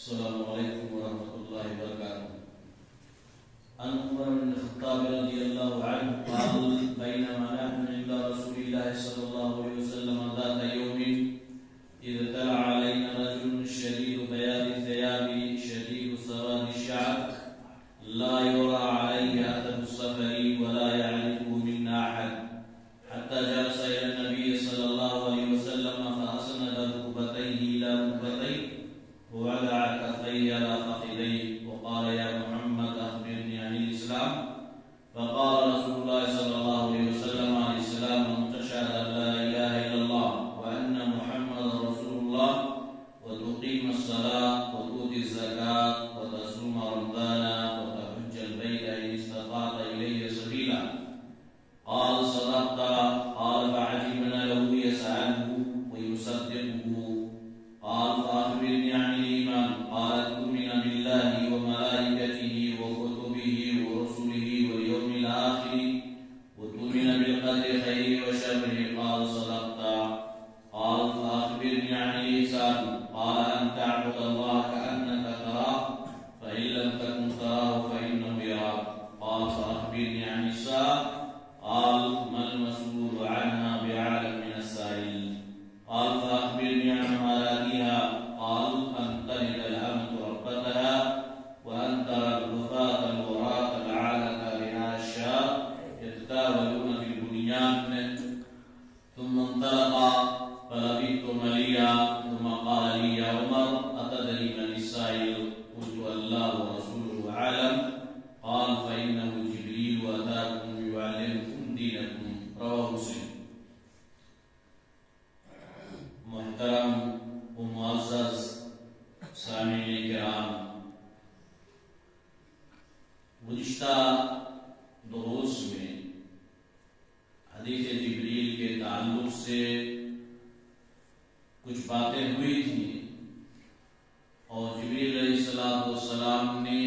السلام علیکم ورحمۃ اللہ وبرکاتہ. عن عمر بن الخطاب رضی اللہ عنہ قال بینما نحن عند رسول اللہ صلی اللہ علیہ وسلم ذات یوم اذ طلع علینا رجل شدید بیاض الثياب شدید سواد الشعر لا يرى عليه اثر السفر ولا يعرفه منا احد حتى جلس الى النبي صلى الله عليه وسلم فاسند ركبتيه الى ركبتيه ووضع كفيه على فخذيه وقال يا محمد اخبرني عن الاسلام فقال رسول الله صلى الله عليه وسلم عن الاسلام ان تشهد ان لا اله الا الله وان محمد رسول الله وتقيم الصلاه وتؤتي الزكاه وتصوم رمضان وتحج البيت ان استطعت اليه سبيلا. قال صدقت. قال فعجبنا له يسأله ويصدقه. قال فأخبرني عن الإيمان. قال تؤمن بالله وملائكته وكتبه ورسله واليوم الآخر وتؤمن بالقدر خيره وشره. قال صدقت. قال فأخبرني عن الإحسان. قال أن تعبد الله كأنك تراه فإن لم تكن تراه فإنه يراك. قال فأخبرني عن الساعة. قال ما المسؤول عنها بعالم من السائل. قال فأخبرني عن مرادها. قال أن تلد الأمة ربتها وأن ترى الغفاة العراة العالة رعاء الشاة يتداولون في البنيان. ثم انطلق فلبثت مليا ثم قال لي يا عمر أتدري من السائل؟ قلت الله ورسوله أعلم. قال فإنه جبريل أتاكم يعلمكم دينكم. رواه مسلم. محترم و معزز سامعین کرام، گزشتہ دروس میں حدیث جبریل کے تعلق سے کچھ باتیں ہوئی تھیں اور جبریل علیہ السلام نے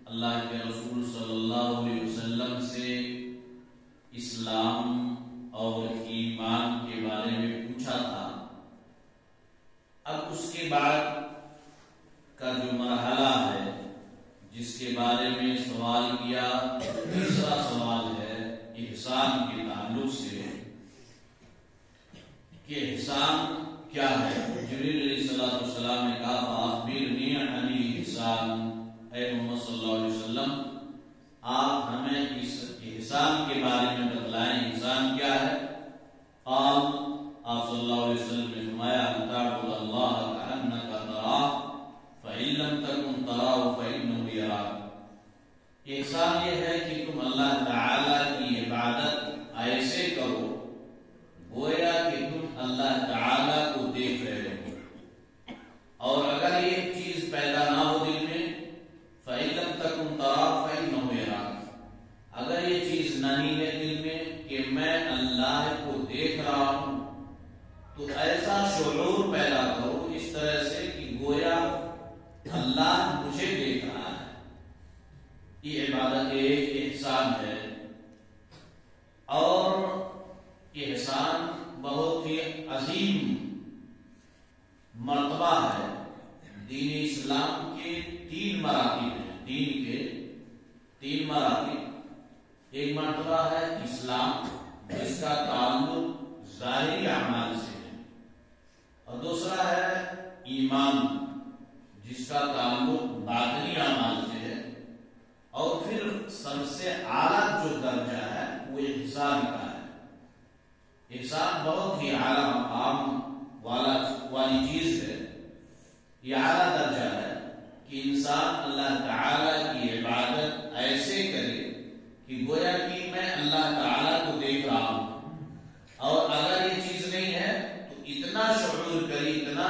اللہ کے رسول صلی اللہ علیہ وسلم سے اسلام اور ایمان کے بارے میں پوچھا تھا. اب اس کے بعد کا جو مرحلہ ہے جس کے بارے میں سوال کیا، تیسرا سوال ہے احسان کے تعلق سے کہ احسان کیا ہے. جبریل علیہ السلام نے کہا فاخبرنی عن الاحسان، اے محمد صلی اللہ علیہ وسلم آپ ہمیں اس احسان کے بارے میں بتلائیں، احسان کیا ہے. قال آپ صلی اللہ علیہ وسلم نے فرمایا ان تعبد اللہ کأنک تراہ فإن لم تکن تراہ فإنہ یراک. احسان یہ ہے کہ تم اللہ تعالی کی عبادت ایسے کرو گویا کہ تم اللہ تعالی کو دیکھ رہے ہو، اور اگر یہ چیز پیدا نہ ہو دل میں فإن لم تکن تراہ فإنہ یراک، اگر یہ چیز نہیں ہے دل میں کہ میں اللہ کو دیکھ رہا ہوں تو ایسا شعور پیدا کرو اس طرح سے کہ گویا اللہ مجھے دیکھ رہا ہے. یہ عبادت ایک احسان ہے، اور احسان بہت ہی عظیم مرتبہ ہے. دین اسلام کے 3 مراتب ہیں. دین کے 3 مراتب. ایک مرتبہ ہے اسلام جس کا تعلق ظاہری اعمال سے ہے، اور دوسرا ہے ایمان جس کا تعلق باطنی اعمال سے ہے، اور پھر سب سے اعلیٰ جو درجہ ہے وہ احسان کا ہے. احسان بہت ہی اعلیٰ مقام والی چیز ہے. یہ اعلیٰ درجہ ہے کہ انسان اللہ تعالی کی عبادت ایسے کرے کہ گویا کہ میں اللہ تعالی کو دیکھ رہا ہوں، اور اگر یہ چیز نہیں ہے تو اتنا شعور کرے، اتنا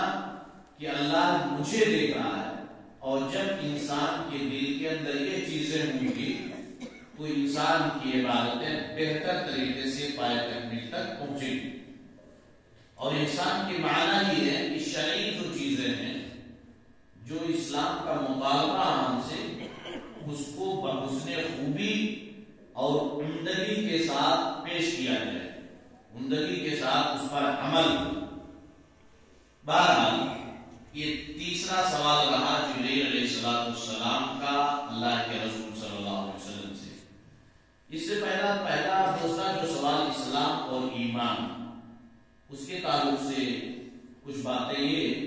کہ اللہ مجھے دیکھ رہا ہے. اور جب انسان کے دل کے اندر یہ چیزیں ہوں گی تو انسان کی عبادتیں بہتر طریقے سے پائے تکمیل تک پہنچے گی. اور انسان کے معنی یہ ہے کہ شرعی جو چیزیں ہیں جو اسلام کا مطالبہ ہم سے، اس کو بحسن خوبی اور عمدگی کے ساتھ پیش کیا جائے، عمدگی کے ساتھ اس پر عمل. بہرحال یہ تیسرا سوال رہا جبریل علیہ السلام کا اللہ کے رسول صلی اللہ علیہ وسلم سے۔ اس سے پہلا دوسرا جو سوال اسلام اور ایمان، اس کے تعلق سے کچھ باتیں یہ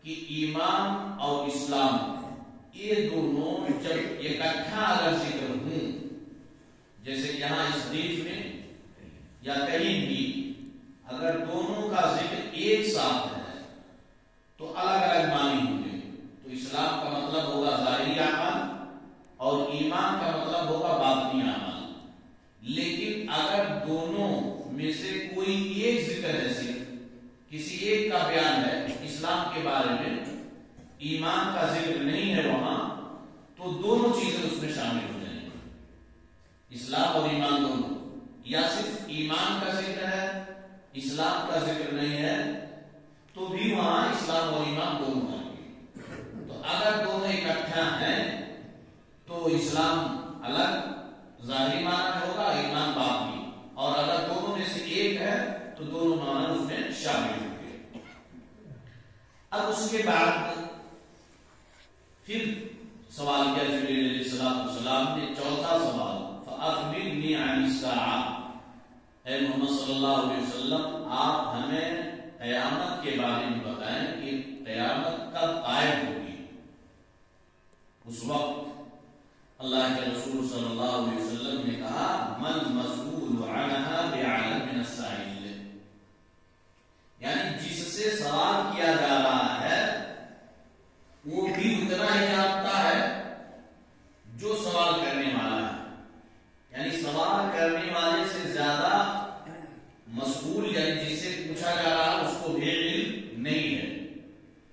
کہ ایمان اور اسلام یہ دونوں جب اکٹھا اگر ذکر ہوں، جیسے یہاں اس حدیث میں یا کہیں بھی اگر دونوں کا ذکر ایک ساتھ ہے تو الگ الگ معنی ہوں گے۔ تو اسلام کا مطلب ہوگا ظاہری اعمال اور ایمان کا مطلب ہوگا باطنی اعمال۔ لیکن اگر دونوں میں سے کوئی ایک ذکر ہے، صرف کسی ایک کا بیان ہے اسلام کے بارے میں، ایمان کا ذکر نہیں ہے وہاں، تو دونوں چیزیں اس میں شامل ہو جائیں گی، اسلام اور ایمان دونوں۔ یا صرف ایمان کا ذکر ہے اسلام کا ذکر نہیں ہے تو بھی وہاں اسلام اور ایمان دونوں آئیں گے۔ تو اگر دونوں اکٹھا ہیں تو اسلام الگ ظاہری معنی ہوگا، ایمان باطنی، اور اگر دونوں میں سے ایک ہے تو دونوں معنی اس میں شامل ہوں گے۔ اب اس کے بعد پھر سوال کیا جبریل علیہ السلام نے، چوتھا سوال، فَأَخْبِرْنِي عَنِ السَّاعَةِ، اے محمد صلی اللہ علیہ وسلم آپ ہمیں قیامت کے بارے میں بتائیں کہ قیامت کب قائم ہوگی۔ اس وقت اللہ کے رسول صلی اللہ علیہ وسلم نے کہا، مَنْ مَسْئُولُ عَنْهَا بِأَعْلَمَ مِنَ السَّائِلِ، یعنی جس سے سوال کیا جا رہا ہے وہ بھی اتنا ہی جانتا ہے جو سوال کرنے والا ہے، یعنی سوال کرنے والے سے زیادہ مسئول یعنی جس سے پوچھا جا رہا ہے اس کو بھی علم نہیں ہے،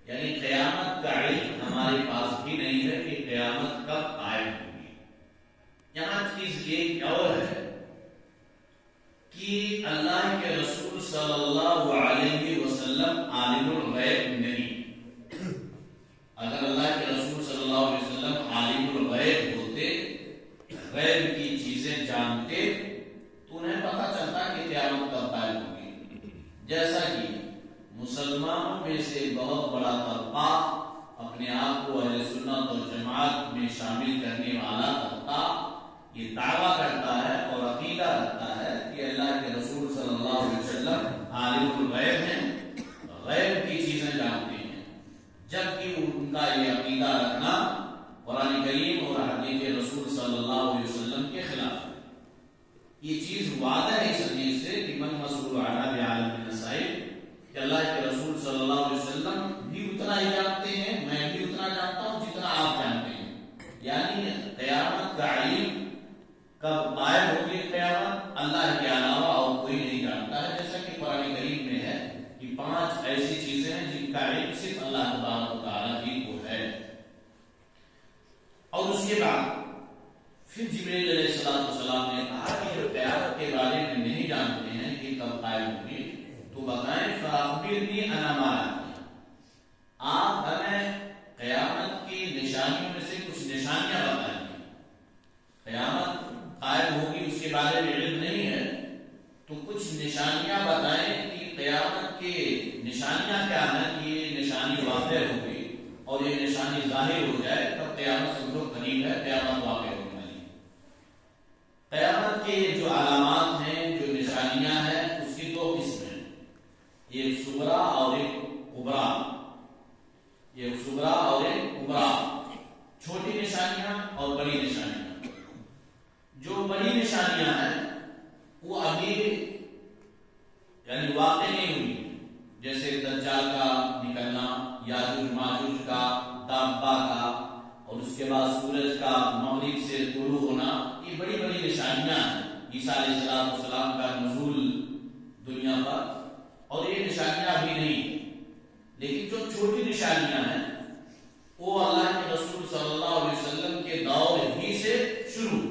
یعنی قیامت کا علم ہمارے پاس بھی نہیں ہے کہ قیامت کب قائم ہوگی۔ یہاں چیز ایک اور ہے کہ اللہ کے رسول صلی اللہ علیہ وسلم عالم الغیب نہیں۔ اگر اللہ کے رسول صلی اللہ علیہ وسلم عالم الغیب ہوتے، غیب کی چیزیں جانتے، تو انہیں پتہ چلتا کہ قیامت کب قائم ہوگی۔ جیسا کہ مسلمانوں میں سے بہت بڑا طبقہ اپنے آپ کو اہل سنت اور جماعت میں شامل کرنے والا طبقہ یہ دعویٰ کرتا ہے اور عقیدہ رکھتا ہے کہ اللہ کے رسول صلی اللہ علیہ وسلم عالم الغیب ہیں، غیب کی چیزیں جانتے ہیں، جبکہ ان کا یہ عقیدہ رکھنا قرآن کریم اور حدیث رسول صلی اللہ علیہ وسلم کے خلاف ہے۔ یہ چیز واضح ہے اس حدیث سے کہ من مسئول عنہا بعالم من السائل، کہ اللہ کے رسول صلی اللہ علیہ وسلم بھی اتنا ہی جانتے ہیں، میں بھی اتنا جانتا ہوں جتنا آپ جانتے ہیں، یعنی قیامت کا علم کب قائم ہوگی قیامت اللہ کے علاوہ اور کوئی نہیں جانتا ہے، جیسا کہ قرآن کریم میں ہے کہ 5 ایسی چیزیں ہیں جن کا علم صرف اللہ تبارک و تعالیٰ ہی کو ہے۔ اور اس کے بعد پھر جبریل علیہ السلام نے کہا کہ جو قیامت کے بارے میں نہیں جانتے ہیں کہ کب قائم ہوگی تو بتائیں، فَأَخْبِرْنِي عَنْ عَلَامَاتِهَا، آپ ہمیں قیامت کی نشانیوں میں سے کچھ نشانیاں بتائیں۔ قیامت قائم ہوگی اس کے بارے میں علم نہیں ہے تو کچھ نشانیاں بتائیں کہ قیامت کے نشانیاں کیا ہیں، کہ یہ نشانی واقع ہوگی اور یہ نشانی ظاہر ہو جائے تب قیامت سمجھو قریب ہے، قیامت واقع ہوگی۔ قیامت کے جو علامات ہیں، جو نشانیاں ہیں، اس کی 2 قسمیں، ایک صغرا اور ایک کبرا، ایک صغرا اور ایک کبرا، چھوٹی نشانیاں اور بڑی نشانیاں۔ جو بڑی نشانیاں ہیں وہ ابھی یعنی واقع نہیں ہوئی، جیسے دجال کا نکلنا، یاجوج ماجوج کا، دابہ کا، اور اس کے بعد سورج کا مغرب سے طلوع ہونا، یہ بڑی بڑی نشانیاں ہیں۔ عیسیٰ علیہ السلام کا نزول دنیا پر، اور یہ نشانیاں ابھی نہیں۔ لیکن جو چھوٹی نشانیاں ہیں وہ اللہ کے رسول صلی اللہ علیہ وسلم کے دور ہی سے شروع،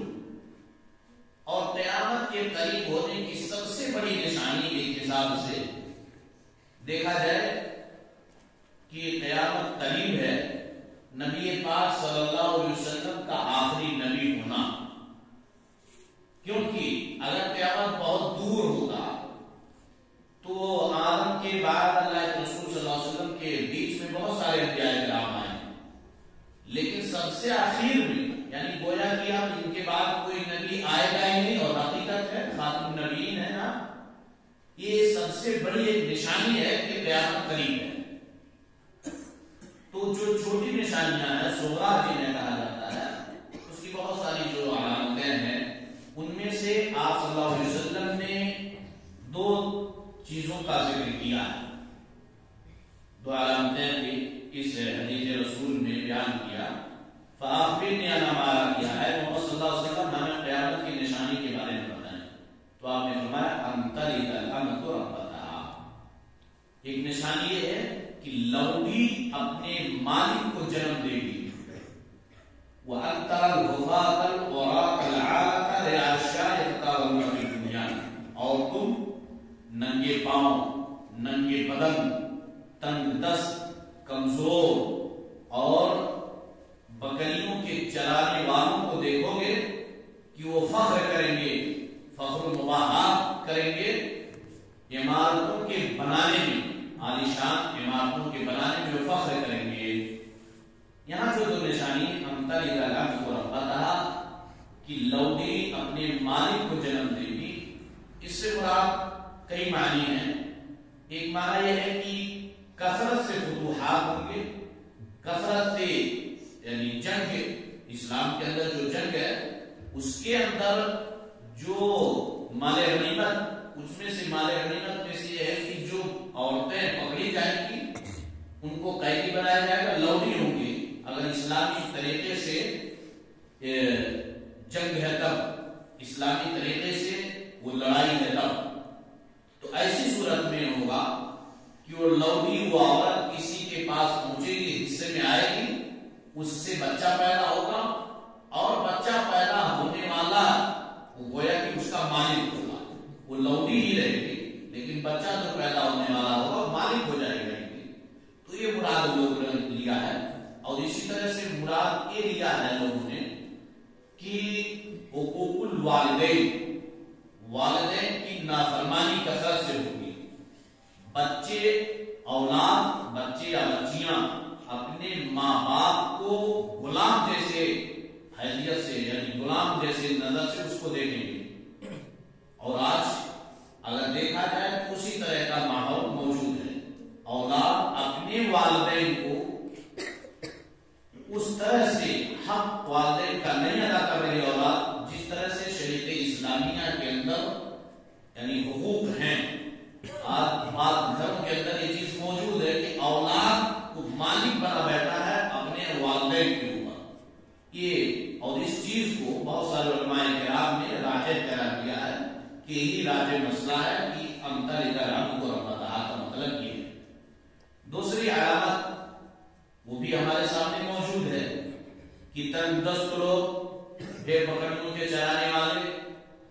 اور قیامت کے قریب ہونے کی سب سے بڑی نشانی ایک حساب سے دیکھا جائے کہ قیامت قریب ہے، نبی پاک صلی اللہ علیہ وسلم کا آخری نبی ہونا۔ کیونکہ اگر قیامت بہت دور ہوتا تو آدم کے بعد اللہ کے رسول صلی اللہ علیہ وسلم کے بیچ میں سارے انبیاء کرام آئے، لیکن سب سے آخر میں یعنی گویا کہ اب ان کے بعد کوئی نبی آئے گا ہی نہیں، اور حقیقت ہے خاتم النبیین ہے نا، یہ سب سے بڑی ایک نشانی ہے کہ قیامت قریب ہے۔ تو جو چھوٹی نشانیاں ہیں صغریٰ جنہیں کہا جاتا ہے، اس کی بہت ساری جو علامتیں ہیں، ان میں سے آپ صلی اللہ علیہ وسلم نے دو چیزوں کا ذکر کیا ہے، دو علامتیں کی اس حدیث رسول میں بیان کیا۔ فَأَخْبِرْنِي عَنْ مَا کیا ہے محمد صلی اللہ علیہ وسلم ہمیں قیامت کی نشانی کے بارے میں بتائیں، تو آپ نے فرمایا أَن تَلِدَ الْأَمَةُ رَبَّتَهَا، ایک نشانی یہ ہے کہ لونڈی اپنے مالک کو جنم دے گی، وَأَن تَرَى الْغُفَاةَ الْعُرَاةَ الْعَالَةَ لِلْعَشَاءِ يَتَطَاوَلُونَ فِي الْبُنْيَانِ، اور تم ننگے پاؤں، ننگے بدن، تنگ دست، کمزور اور بکریوں کے چرانے والوں کو دیکھو گے کہ وہ فخر کریں گے، فخر و مباحات کریں گے عمارتوں کے بنانے میں، عالیشان عمارتوں کے بنانے میں وہ فخر کریں گے۔ یہاں جو دو نشانی امتلی کا لفظ کو ربطہ کہ لوڈی اپنے مالک کو جنم دے گی، اس سے مراد کئی معنی ہیں۔ ایک معنی یہ ہے کہ کثرت سے فتوحات ہوں گے، کثرت سے یعنی جنگ، اسلام کے اندر جو جنگ ہے اس کے اندر جو مال غنیمت، اس میں سے مال غنیمت میں سے یہ ہے کہ جو عورتیں پکڑی جائیں گی ان کو قیدی بنایا جائے گا، لوڈی ہوں گے، اگر اسلامی طریقے سے جنگ ہے تب، اسلامی طریقے سے وہ لڑائی ہے تب، تو ایسی صورت میں ہوگا کہ وہ لوڈی، وہ عورت کسی کے پاس پہنچے گی، حصے میں آئے گی، اس سے بچہ پیدا ہوگا، اور بچہ پیدا ہونے والا وہ گویا کہ اس کا مالک ہوگا، وہ لوڈی ہی رہے گی لیکن بچہ جو پیدا ہونے والا ہوگا مالک ہو جائے گا۔ تو یہ مراد لوگوں نے لیا ہے، اور اسی طرح سے مراد یہ لیا ہے لوگوں نے کہ حقوق الوالدین، والدین کی نافرمانی کثرت سے ہوگی، بچے اولاد، بچے یا بچیاں اپنے ماں باپ کو غلام جیسے حیثیت سے، یعنی غلام جیسے نظر سے اس کو دیکھیں گے، اور آج اگر دیکھا جائے تو اسی طرح کا ماحول موجود ہے، اولاد اپنے والدین کو اس طرح سے حق والدین کا نہیں ادا کر رہی اولاد جس طرح سے شریعت اسلامیہ کے اندر یعنی حقوق ہیں۔ آج بعض گھروں کے اندر یہ چیز موجود ہے کہ اولاد کو مالک بنا بیٹھا ہے اپنے والدین کے اوپر، یہ اور اس چیز کو بہت سارے علماء کرام نے راجح قرار دیا ہے کہ یہ راجح مسئلہ ہے کہ امتل کرام کو ربطہ کا مطلب یہ ہے۔ دوسری علامت وہ بھی ہمارے سامنے موجود ہے کہ تنگ دست لوگ، بے بکریوں کے چرانے والے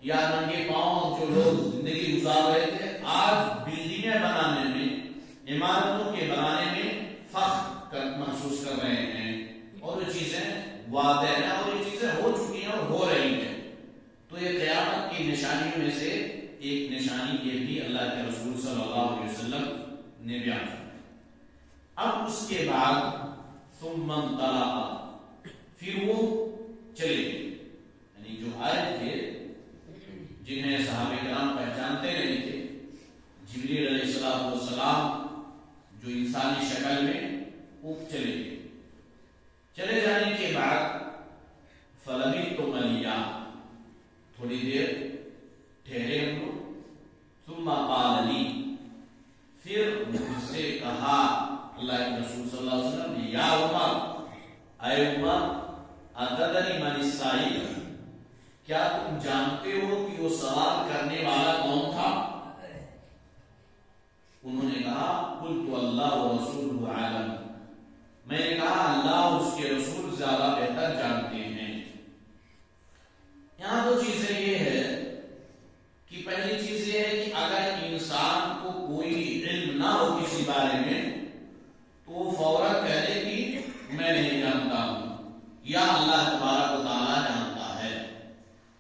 یا ننگے پاؤں جو لوگ زندگی گزار رہے تھے، آج بلڈنگیں بنانے میں، عمارتوں کے بنانے میں فخر محسوس کر رہے ہیں، اور یہ چیزیں واضح ہیں اور یہ چیزیں ہو چکی ہیں اور ہو رہی ہیں۔ تو یہ قیامت کی نشانیوں میں سے ایک نشانی یہ بھی اللہ کے رسول صلی اللہ علیہ وسلم نے بیان کیا۔ اب اس کے بعد ثم انطلق، پھر وہ چلے گئے، یعنی جو آئے تھے جنہیں صحابہ کرام پہچانتے نہیں تھے، جبریل علیہ السلام جو انسانی شکل میں، وہ چلے گئے۔ چلے جانے کے بعد فلبثت ملیا، تھوڑی دیر ٹھہرے ہم لوگ، ثم قال لی، پھر مجھ سے کہا اللہ کے رسول صلی اللہ علیہ وسلم نے، یا عمر، اے عمر، اتدری من السائل، کیا تم جانتے ہو کہ وہ سوال کرنے والا کون تھا؟ انہوں نے کہا قلت اللہ ورسولہ عالم، میں نے کہا اللہ اور اس کے رسول زیادہ بہتر جانتے ہیں۔ یہاں دو چیزیں یہ ہے کہ پہلی چیز یہ ہے کہ اگر انسان کو کوئی علم نہ ہو کسی بارے میں تو وہ فوراً کہہ دے کہ میں نہیں جانتا ہوں، یا اللہ تبارک و تعالیٰ جانتا ہے۔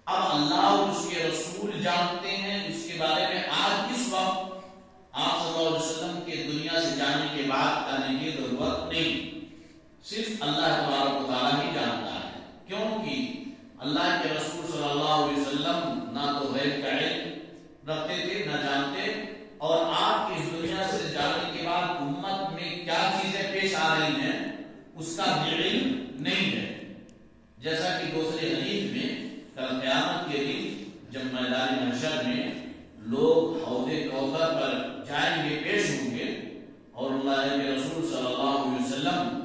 اب اللہ اور اس کے رسول جانتے ہیں، اس کے بارے میں آج اس وقت آپ صلی اللہ علیہ وسلم کے دنیا سے جانے کے بعد کرنے کی ضرورت نہیں، صرف اللہ تبارک و تعالیٰ ہی جانتا ہے، کیونکہ اللہ کے رسول صلی اللہ علیہ وسلم نہ تو غیب کا علم رکھتے تھے نہ جانتے، اور آپ کی اس دنیا سے جانے کے بعد امت میں کیا چیزیں پیش آ رہی ہیں اس کا بھی علم نہیں ہے۔ جیسا کہ دوسرے حدیث میں کل قیامت کے دن جب میدان محشر میں لوگ حوض کوثر پر جائیں گے، پیش ہوں گے، اور اللہ کے رسول صلی اللہ علیہ وسلم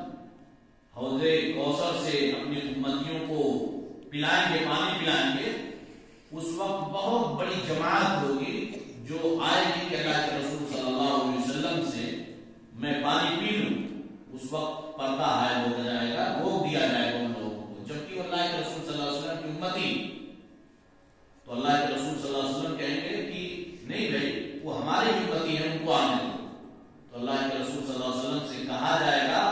حوض کوثر سے اپنی امتیوں کو پلائیں گے، پانی پلائیں گے، اس وقت بہت بڑی جماعت ہوگی جو آئے گی کہ اللہ کے رسول صلی اللہ علیہ وسلم سے میں پانی پی لوں۔ اس وقت پردہ حائل ہو جائے گا، روک دیا جائے گا ان لوگوں کو، جبکہ اللہ کے رسول صلی اللہ علیہ وسلم کی امتی، تو اللہ کے رسول صلی اللہ علیہ وسلم کہیں گے کہ نہیں بھائی وہ ہمارے امتی ہیں، ان کو آنے دو۔ تو اللہ کے رسول صلی اللہ علیہ وسلم سے کہا جائے گا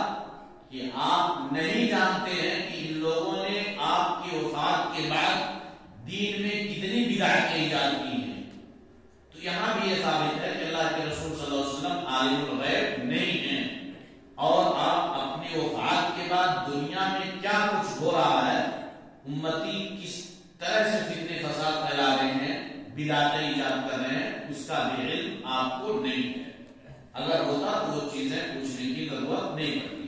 کہ آپ نہیں جانتے ہیں کہ ان لوگوں نے آپ کی وفات کے بعد دین میں کتنی بدعتیں ایجاد کی ہیں۔ تو یہاں بھی یہ ثابت ہے کہ اللہ کے رسول صلی اللہ علیہ وسلم عالم الغیب نہیں ہیں، اور آپ اپنی وفات کے بعد دنیا میں کیا کچھ ہو رہا ہے، امتی کس طرح سے فتنے فساد پھیلا رہے ہیں، بدعتیں ایجاد کر رہے ہیں، اس کا بھی علم آپ کو نہیں ہے۔ اگر ہوتا تو وہ چیزیں پوچھنے کی ضرورت نہیں پڑتی۔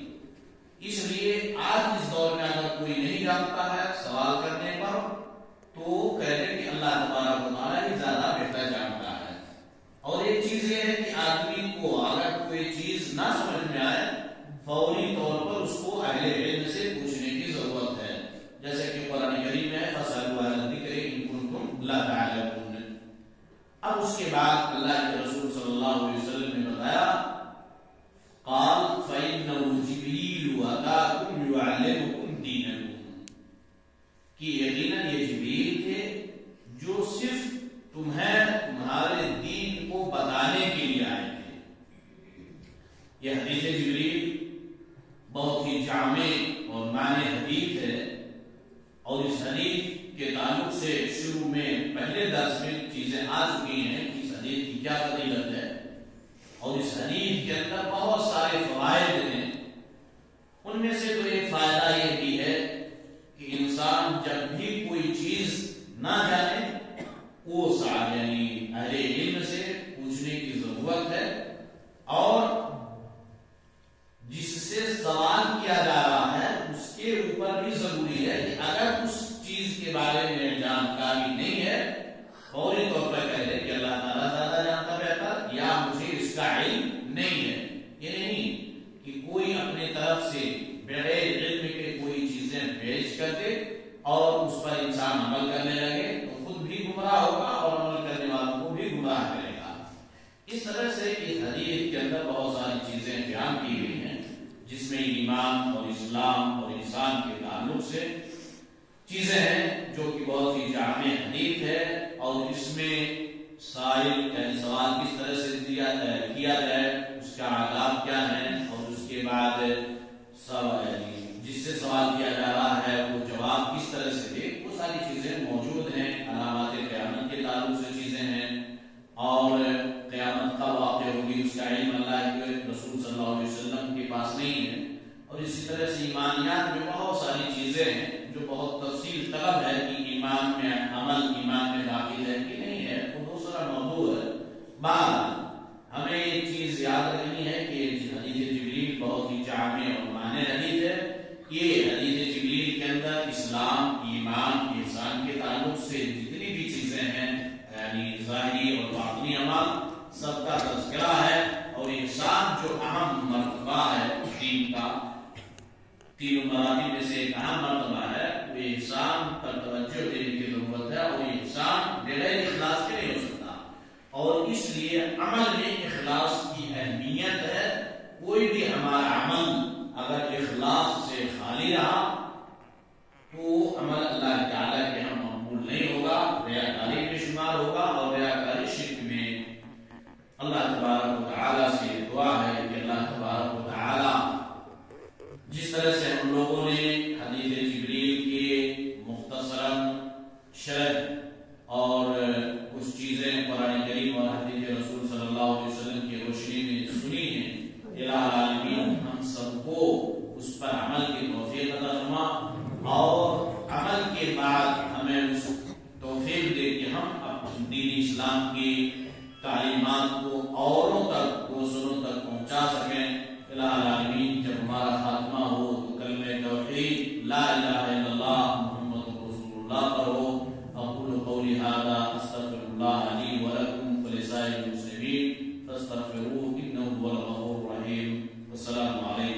اس لیے آج اس دور میں اگر کوئی نہیں جانتا ہے سوال کرنے پر تو کہتے کہ اللہ تبارک و تعالیٰ ہی زیادہ بہتر جانتا ہے۔ اور ایک چیز یہ ہے کہ آدمی کو اگر کوئی چیز نہ سمجھ میں آئے فوری طور پر اس کو اہل علم سے پوچھنے کی ضرورت ہے، جیسے کہ قرآن کریم میں فَاسْأَلُوا أَهْلَ الذِّكْرِ إِن كُنتُمْ لَا تَعْلَمُونَ۔ اب اس کے بعد اللہ کے رسول صلی اللہ علیہ وسلم نے بتایا قال فَإِنَّهُ جِبْرِيلُ أَتَاكُمْ يُعَلِّمُكُمْ دِينَكُمْ، کہ یقیناً یہ جبریل تھے جو صرف تمہیں تمہارے دین کو بتانے کے لیے آئے تھے۔ یہ حدیث جبریل بہت ہی جامع اور معنی حدیث ہے، اور اس حدیث کے تعلق سے شروع میں پہلے درس میں چیزیں آ چکی ہیں کہ اس حدیث کی کیا فضیلت ہے، اور اس حدیث کے اندر بہت سارے فوائد ہیں۔ ان میں سے تو ایک فائدہ یہ بھی ہے کہ انسان جب بھی کوئی چیز نہ جانے وہ یعنی اہل علم سے پوچھنے کی ضرورت ہے، اور جس سے سوال کیا جا رہا ہے اس کے اوپر بھی ضروری ہے کہ اگر اس چیز کے بارے میں جانکاری نہیں ہے فوری طور پر کہہ دے کہ اللہ تعالیٰ زیادہ جانتا بہتر، یا مجھے اس کا علم نہیں ہے۔ یہ نہیں کہ کوئی اپنے طرف سے بغیر علم کے کوئی چیزیں پیش کر دے اور اس پر انسان عمل کرنے لگے تو خود بھی گمراہ ہوگا اور عمل کرنے والوں کو بھی گمراہ کرے گا۔ اس طرح سے اس حدیث کے اندر بہت ساری چیزیں بیان کی گئی ہیں جس میں ایمان اور اسلام اور انسان کے تعلق سے چیزیں ہیں جو کہ بہت ہی جامع حدیث ہے، اور اس میں سائل یعنی سوال کس طرح سے کیا جائے، اس کا آداب کیا ہے، اور اس کے بعد جس سے سوال کیا جا رہا ہے وہ جواب کس طرح سے دے، وہ ساری چیزیں موجود ہیں۔ علامات قیامت کے تعلق سے چیزیں ہیں، اور قیامت کب واقع ہوگی اس کا علم اللہ کے رسول صلی اللہ علیہ وسلم کے پاس نہیں ہے، اور اسی طرح سے ایمانیات میں بہت ساری چیزیں ہیں جو بہت تفصیل طلب ہے کہ ایمان میں عمل ایمان میں داخل ہے کہ نہیں ہے، وہ دوسرا موضوع ہے۔ بعد ہمیں ایک چیز یاد رکھنی ہے کہ حدیث جبریل بہت ہی جامع اور معنی حدیث ہے۔ یہ حدیث جبریل کے اندر اسلام، ایمان، انسان کے تعلق سے جتنی بھی چیزیں ہیں یعنی ظاہری اور باطنی عمل سب کا تذکرہ ہے، اور انسان جو اہم مرتبہ ہے دین کا، تین مراتب میں سے ایک اہم مرتبہ ہے، وہ انسان پر توجہ دینے کی ضرورت ہے، اور انسان بغیر اخلاص کے نہیں ہو سکتا، اور اس لیے عمل میں اخلاص کی اہمیت ہے۔ کوئی بھی ہمارا عمل اگر اخلاص سے خالی رہا تو عمل اللہ تعالیٰ کے ہم مقبول نہیں ہوگا، ریاکاری میں شمار ہوگا، اور ریاکاری شرک میں۔ اللہ تبارک و تعالیٰ سے دعا ہے کہ اللہ تبارک و تعالیٰ جس طرح سے ہم لوگوں نے حدیث جبریل کے مختصراً شرح اور کچھ چیزیں قرآن کریم اور حدیث رسول صلی اللہ علیہ وسلم کی روشنی میں سنی ہیں، الہ العالمین ہم سب کو عمل کی توفیق عطا فرما، اور عمل کے بعد ہمیں اس توفیق دے کہ ہم دین اسلام کی تعلیمات کو اوروں تک، دوسروں تک پہنچا سکیں۔ الہ العالمین، جب ہمارا خاتمہ ہو تو کلمہ توحید لا الہ الا اللہ محمد رسول اللہ پر ہو۔ اقول قولی ھذا استغفر اللہ لی ولکم ولسائر المسلمین فاستغفروہ انہ هو الغفور الرحیم۔ والسلام علیکم۔